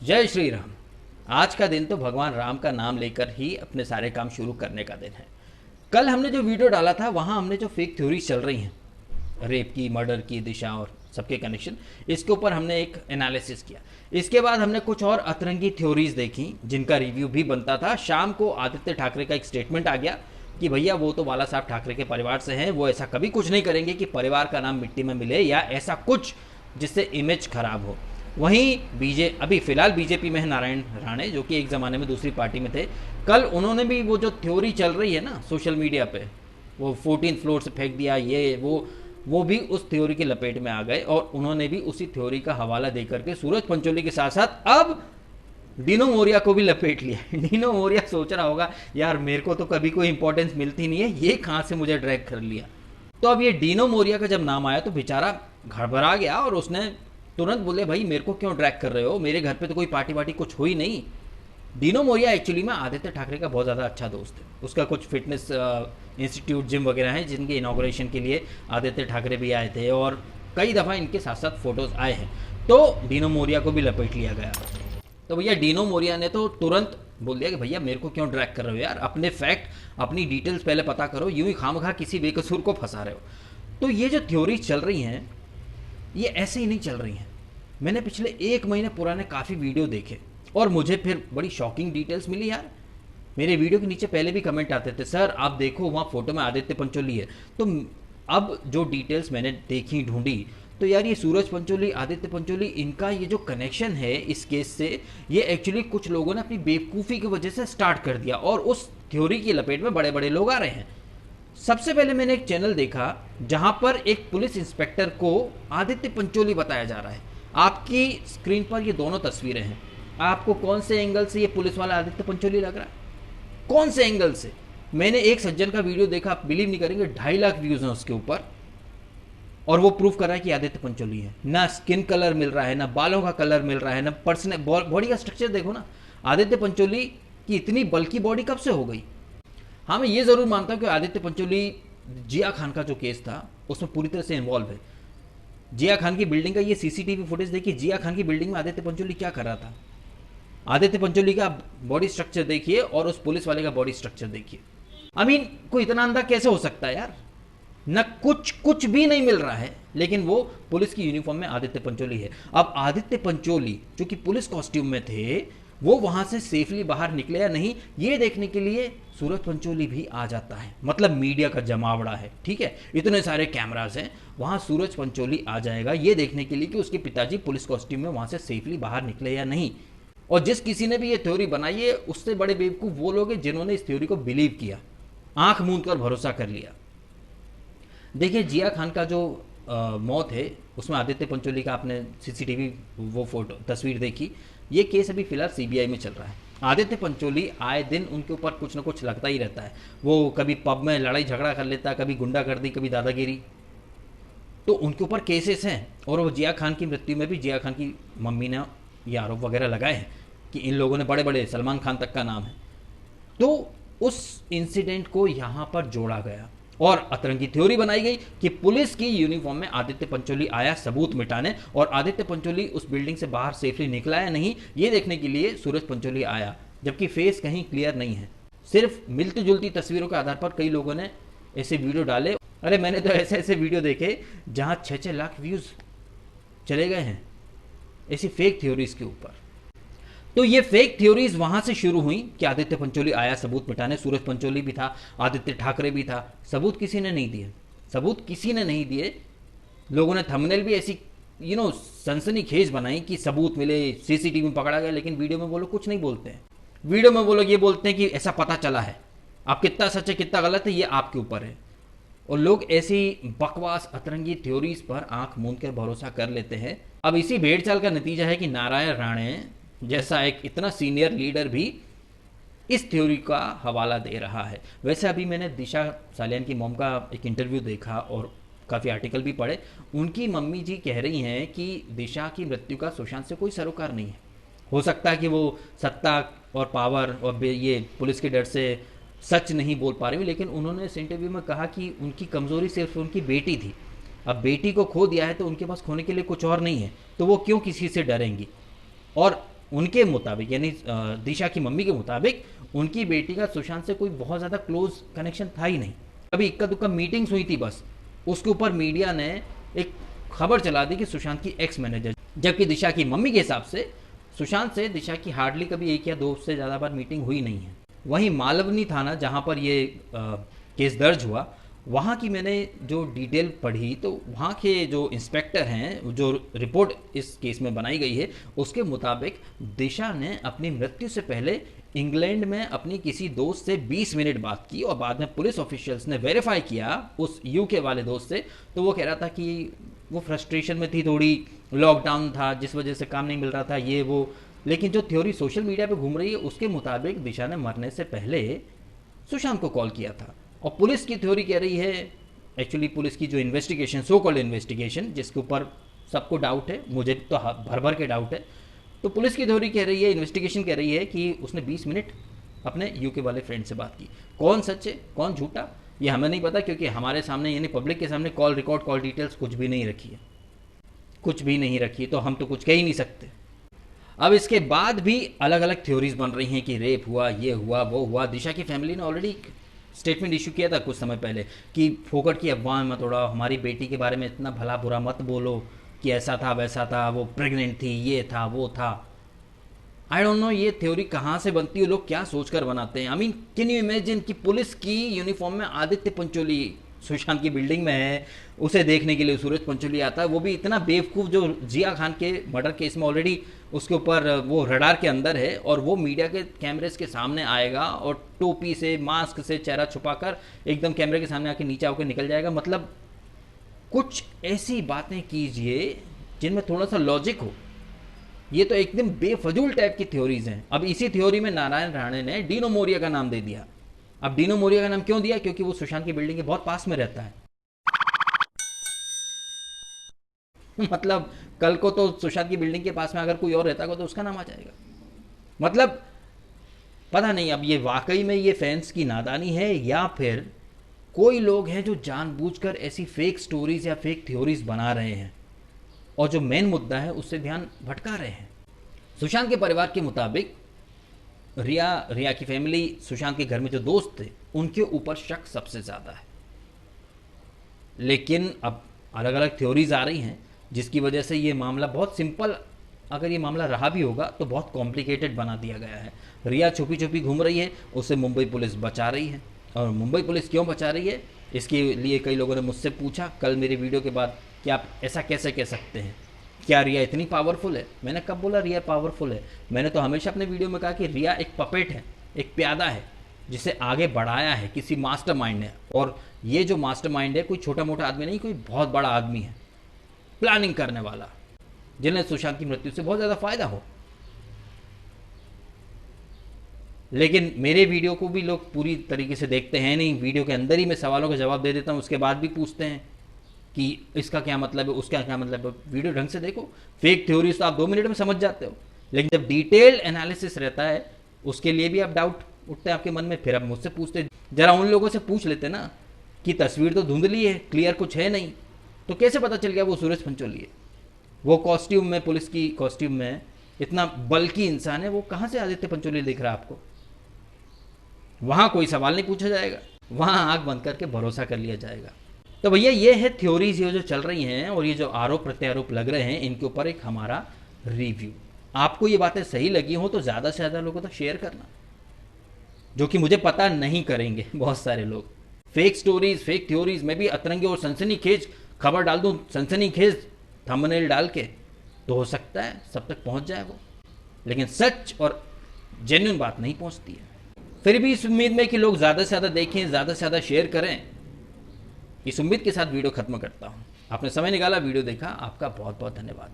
जय श्री राम। आज का दिन तो भगवान राम का नाम लेकर ही अपने सारे काम शुरू करने का दिन है। कल हमने जो वीडियो डाला था वहां हमने जो फेक थ्योरीज चल रही हैं, रेप की, मर्डर की, दिशा और सबके कनेक्शन, इसके ऊपर हमने एक एनालिसिस किया। इसके बाद हमने कुछ और अतरंगी थ्योरीज देखी जिनका रिव्यू भी बनता था। शाम को आदित्य ठाकरे का एक स्टेटमेंट आ गया कि भैया वो तो बाला साहब ठाकरे के परिवार से हैं, वो ऐसा कभी कुछ नहीं करेंगे कि परिवार का नाम मिट्टी में मिले या ऐसा कुछ जिससे इमेज खराब हो। वहीं अभी फिलहाल बीजेपी में है नारायण राणे, जो कि एक ज़माने में दूसरी पार्टी में थे। कल उन्होंने भी वो जो थ्योरी चल रही है ना सोशल मीडिया पे, वो 14 फ्लोर से फेंक दिया, ये वो भी उस थ्योरी की लपेट में आ गए और उन्होंने भी उसी थ्योरी का हवाला देकर के सूरज पंचोली के साथ साथ अब डीनो मोरिया को भी लपेट लिया। डीनो मोरिया सोच रहा होगा यार मेरे को तो कभी कोई इंपॉर्टेंस मिलती नहीं है, ये कहाँ से मुझे ड्रैग कर लिया। तो अब ये डीनो मोरिया का जब नाम आया तो बेचारा घबरा गया और उसने तुरंत बोले भाई मेरे को क्यों ड्रैग कर रहे हो, मेरे घर पे तो कोई पार्टी वार्टी कुछ हुई नहीं। डीनो मोरिया एक्चुअली में आदित्य ठाकरे का बहुत ज़्यादा अच्छा दोस्त है। उसका कुछ फिटनेस इंस्टीट्यूट, जिम वगैरह हैं जिनके इनाग्रेशन के लिए आदित्य ठाकरे भी आए थे और कई दफ़ा इनके साथ साथ फोटोज़ आए हैं। तो डीनो मोरिया को भी लपेट लिया गया। तो भैया डीनो मोरिया ने तो तुरंत बोल दिया कि भैया मेरे को क्यों ड्रैग कर रहे हो यार, अपने फैक्ट अपनी डिटेल्स पहले पता करो, यूं ही खामखा किसी बेकसूर को फंसा रहे हो। तो ये जो थ्योरीज चल रही हैं ये ऐसे ही नहीं चल रही हैं। मैंने पिछले 1 महीने पुराने काफ़ी वीडियो देखे और मुझे फिर बड़ी शॉकिंग डिटेल्स मिली यार। मेरे वीडियो के नीचे पहले भी कमेंट आते थे, सर आप देखो वहाँ फोटो में आदित्य पंचोली है। तो अब जो डिटेल्स मैंने देखी ढूंढी तो यार ये सूरज पंचोली, आदित्य पंचोली, इनका ये जो कनेक्शन है इस केस से, ये एक्चुअली कुछ लोगों ने अपनी बेवकूफ़ी की वजह से स्टार्ट कर दिया और उस थ्योरी की लपेट में बड़े बड़े लोग आ रहे हैं। सबसे पहले मैंने एक चैनल देखा जहां पर एक पुलिस इंस्पेक्टर को आदित्य पंचोली बताया जा रहा है। आपकी स्क्रीन पर ये दोनों तस्वीरें हैं। आपको कौन से एंगल से ये पुलिस वाला आदित्य पंचोली लग रहा है, कौन से एंगल से? मैंने एक सज्जन का वीडियो देखा, आप बिलीव नहीं करेंगे, 2.5 लाख व्यूज हैं उसके ऊपर और वो प्रूफ कर रहा है कि आदित्य पंचोली है। ना स्किन कलर मिल रहा है, ना बालों का कलर मिल रहा है, ना पर्सन बॉडी का स्ट्रक्चर देखो ना। आदित्य पंचोली की इतनी बल्कि बॉडी कब से हो गई? हाँ मैं ये ज़रूर मानता हूँ कि आदित्य पंचोली जिया खान का जो केस था उसमें पूरी तरह से इन्वॉल्व है। जिया खान की बिल्डिंग का ये सीसीटीवी फुटेज देखिए, जिया खान की बिल्डिंग में आदित्य पंचोली क्या कर रहा था। आदित्य पंचोली का बॉडी स्ट्रक्चर देखिए और उस पुलिस वाले का बॉडी स्ट्रक्चर देखिए। आई मीन कोई इतना अंधा कैसे हो सकता है यार? न कुछ भी नहीं मिल रहा है, लेकिन वो पुलिस की यूनिफॉर्म में आदित्य पंचोली है। अब आदित्य पंचोली जो कि पुलिस कॉस्ट्यूम में थे वो वहां से सेफली बाहर निकले या नहीं, ये देखने के लिए सूरज पंचोली भी आ जाता है। मतलब मीडिया का जमावड़ा है, ठीक है, इतने सारे कैमरास हैं, वहां सूरज पंचोली आ जाएगा ये देखने के लिए कि उसके पिताजी पुलिस कॉस्ट्यूम में वहां से सेफली बाहर निकले या नहीं। और जिस किसी ने भी ये थ्योरी बनाई है उससे बड़े बेवकूफ़ वो लोग हैं जिन्होंने इस थ्योरी को बिलीव किया, आंख मूंद कर भरोसा कर लिया। देखिए जिया खान का जो मौत है उसमें आदित्य पंचोली का आपने सीसीटीवी वो फोटो तस्वीर देखी। ये केस अभी फिलहाल सीबीआई में चल रहा है। आदित्य पंचोली आए दिन उनके ऊपर कुछ ना कुछ लगता ही रहता है। वो कभी पब में लड़ाई झगड़ा कर लेता, कभी गुंडागर्दी, कभी दादागिरी, तो उनके ऊपर केसेस हैं। और वो जिया खान की मृत्यु में भी जिया खान की मम्मी ने ये आरोप वगैरह लगाए हैं कि इन लोगों ने बड़े बड़े, सलमान खान तक का नाम है। तो उस इंसिडेंट को यहाँ पर जोड़ा गया और अतरंगी थ्योरी बनाई गई कि पुलिस की यूनिफॉर्म में आदित्य पंचोली आया सबूत मिटाने, और आदित्य पंचोली उस बिल्डिंग से बाहर सेफली निकला या नहीं ये देखने के लिए सूरज पंचोली आया, जबकि फेस कहीं क्लियर नहीं है। सिर्फ मिलती जुलती तस्वीरों के आधार पर कई लोगों ने ऐसे वीडियो डाले। अरे मैंने तो ऐसे ऐसे वीडियो देखे जहां 6-6 लाख व्यूज चले गए हैं ऐसी फेक थ्योरीज के ऊपर। तो ये फेक थ्योरीज वहां से शुरू हुई कि आदित्य पंचोली आया सबूत मिटाने, सूरज पंचोली भी था, आदित्य ठाकरे भी था। सबूत किसी ने नहीं दिए, सबूत किसी ने नहीं दिए। लोगों ने थंबनेल भी ऐसी सनसनीखेज बनाई कि सबूत मिले, सीसीटीवी में पकड़ा गया, लेकिन वीडियो में वो लोग कुछ नहीं बोलते हैं। वीडियो में वो लोग ये बोलते हैं कि ऐसा पता चला है। अब कितना सच है कितना गलत है ये आपके ऊपर है। और लोग ऐसी बकवास अतरंगी थ्योरीज पर आंख मूंद कर भरोसा कर लेते हैं। अब इसी भेड़ चाल का नतीजा है कि नारायण राणे जैसा एक इतना सीनियर लीडर भी इस थ्योरी का हवाला दे रहा है। वैसे अभी मैंने दिशा सालियान की मॉम का एक इंटरव्यू देखा और काफ़ी आर्टिकल भी पढ़े। उनकी मम्मी जी कह रही हैं कि दिशा की मृत्यु का सुशांत से कोई सरोकार नहीं है। हो सकता है कि वो सत्ता और पावर और ये पुलिस के डर से सच नहीं बोल पा रही, लेकिन उन्होंने इस इंटरव्यू में कहा कि उनकी कमज़ोरी सिर्फ उनकी बेटी थी। अब बेटी को खो दिया है तो उनके पास खोने के लिए कुछ और नहीं है, तो वो क्यों किसी से डरेंगी। और उनके मुताबिक यानी दिशा की मम्मी के मुताबिक उनकी बेटी का सुशांत से कोई बहुत ज़्यादा क्लोज कनेक्शन था ही नहीं। अभी इक्का दुक्का मीटिंग्स हुई थी बस, उसके ऊपर मीडिया ने एक खबर चला दी कि सुशांत की एक्स मैनेजर, जबकि दिशा की मम्मी के हिसाब से सुशांत से दिशा की हार्डली कभी एक या दो से ज़्यादा बार मीटिंग हुई नहीं है। वहीं मालवनी थाना जहाँ पर ये केस दर्ज हुआ, वहाँ की मैंने जो डिटेल पढ़ी तो वहाँ के जो इंस्पेक्टर हैं, जो रिपोर्ट इस केस में बनाई गई है, उसके मुताबिक दिशा ने अपनी मृत्यु से पहले इंग्लैंड में अपनी किसी दोस्त से 20 मिनट बात की और बाद में पुलिस ऑफिशियल्स ने वेरीफाई किया उस यूके वाले दोस्त से, तो वो कह रहा था कि वो फ्रस्ट्रेशन में थी, थोड़ी लॉकडाउन था जिस वजह से काम नहीं मिल रहा था ये वो। लेकिन जो थ्योरी सोशल मीडिया पे घूम रही है उसके मुताबिक दिशा ने मरने से पहले सुशांत को कॉल किया था। और पुलिस की थ्योरी कह रही है, एक्चुअली पुलिस की जो इन्वेस्टिगेशन, सो कॉल्ड इन्वेस्टिगेशन, जिसके ऊपर सबको डाउट है, मुझे तो भर भर के डाउट है, तो पुलिस की थ्योरी कह रही है, इन्वेस्टिगेशन कह रही है कि उसने 20 मिनट अपने यूके वाले फ्रेंड से बात की। कौन सच है कौन झूठा ये हमें नहीं पता, क्योंकि हमारे सामने यानी पब्लिक के सामने कॉल रिकॉर्ड, कॉल डिटेल्स कुछ भी नहीं रखी है, कुछ भी नहीं रखी, तो हम तो कुछ कह ही नहीं सकते। अब इसके बाद भी अलग अलग थ्योरीज बन रही हैं कि रेप हुआ, ये हुआ, वो हुआ। दिशा की फैमिली ने ऑलरेडी स्टेटमेंट इशू किया था कुछ समय पहले कि फोकट की अफवाह मत उड़ाओ, हमारी बेटी के बारे में इतना भला बुरा मत बोलो कि ऐसा था वैसा था, वो प्रेग्नेंट थी, ये था वो था। आई डोंट नो ये थ्योरी कहाँ से बनती है, लोग क्या सोचकर बनाते हैं। I mean can you imagine कि पुलिस की यूनिफॉर्म में आदित्य पंचोली सुशांत की बिल्डिंग में है, उसे देखने के लिए सूरज पंचोली आता है, वो भी इतना बेवकूफ़ जो जिया खान के मर्डर केस में ऑलरेडी उसके ऊपर वो रडार के अंदर है, और वो मीडिया के कैमरेज के सामने आएगा और टोपी से, मास्क से चेहरा छुपाकर एकदम कैमरे के सामने आके नीचे होकर निकल जाएगा। मतलब कुछ ऐसी बातें कीजिए जिनमें थोड़ा सा लॉजिक हो। ये तो एकदम बेफजूल टाइप की थ्योरीज हैं। अब इसी थ्योरी में नारायण राणे ने डीनो मोरिया का नाम दे दिया। अब डीनो मोरिया का नाम क्यों दिया? क्योंकि वो सुशांत की बिल्डिंग के बहुत पास में रहता है। मतलब कल को तो सुशांत की बिल्डिंग के पास में अगर कोई और रहता होगा तो उसका नाम आ जाएगा। मतलब पता नहीं अब ये वाकई में ये फैंस की नादानी है या फिर कोई लोग हैं जो जानबूझकर ऐसी फेक स्टोरीज या फेक थ्योरीज बना रहे हैं और जो मेन मुद्दा है उससे ध्यान भटका रहे हैं। सुशांत के परिवार के मुताबिक रिया की फैमिली, सुशांत के घर में जो दोस्त थे, उनके ऊपर शक सबसे ज़्यादा है। लेकिन अब अलग अलग थ्योरीज आ रही हैं जिसकी वजह से ये मामला बहुत सिंपल, अगर ये मामला रहा भी होगा तो बहुत कॉम्प्लिकेटेड बना दिया गया है। रिया छुपी छुपी घूम रही है, उसे मुंबई पुलिस बचा रही है। और मुंबई पुलिस क्यों बचा रही है इसके लिए कई लोगों ने मुझसे पूछा कल मेरे वीडियो के बाद कि आप ऐसा कैसे कह सकते हैं, क्या रिया इतनी पावरफुल है? मैंने कब बोला रिया पावरफुल है? मैंने तो हमेशा अपने वीडियो में कहा कि रिया एक पपेट है, एक प्यादा है जिसे आगे बढ़ाया है किसी मास्टरमाइंड ने। और ये जो मास्टरमाइंड है कोई छोटा मोटा आदमी नहीं, कोई बहुत बड़ा आदमी है, प्लानिंग करने वाला, जिन्हें सुशांत की मृत्यु से बहुत ज़्यादा फायदा हो। लेकिन मेरे वीडियो को भी लोग पूरी तरीके से देखते हैं नहीं। वीडियो के अंदर ही मैं सवालों का जवाब दे देता हूँ, उसके बाद भी पूछते हैं कि इसका क्या मतलब है, उसका क्या मतलब है। वीडियो ढंग से देखो। फेक थ्योरीज तो आप 2 मिनट में समझ जाते हो, लेकिन जब डिटेल्ड एनालिसिस रहता है उसके लिए भी आप डाउट उठते हैं आपके मन में। फिर आप मुझसे पूछते, जरा उन लोगों से पूछ लेते ना कि तस्वीर तो धुंधली है, क्लियर कुछ है नहीं, तो कैसे पता चल गया वो सूरज पंचोली है? वो कॉस्ट्यूम में, पुलिस की कॉस्ट्यूम में इतना बल्कि इंसान है, वो कहाँ से आदित्य पंचोली दिख रहा है आपको? वहाँ कोई सवाल नहीं पूछा जाएगा, वहाँ आंख बंद करके भरोसा कर लिया जाएगा। तो भैया ये है थ्योरीज, ये जो चल रही हैं और ये जो आरोप प्रत्यारोप लग रहे हैं, इनके ऊपर एक हमारा रिव्यू। आपको ये बातें सही लगी हो तो ज़्यादा से ज़्यादा लोगों तक शेयर करना, जो कि मुझे पता नहीं करेंगे बहुत सारे लोग। फेक स्टोरीज, फेक थ्योरीज में भी अतरंगी और सनसनीखेज खबर डाल दूँ, सनसनीखेज थंबनेल डाल के, तो हो सकता है सब तक पहुँच जाए वो, लेकिन सच और जेन्युइन बात नहीं पहुँचती है। फिर भी इस उम्मीद में कि लोग ज़्यादा से ज़्यादा देखें, ज़्यादा से ज़्यादा शेयर करें, इस उम्मीद के साथ वीडियो खत्म करता हूँ। आपने समय निकाला, वीडियो देखा, आपका बहुत बहुत धन्यवाद।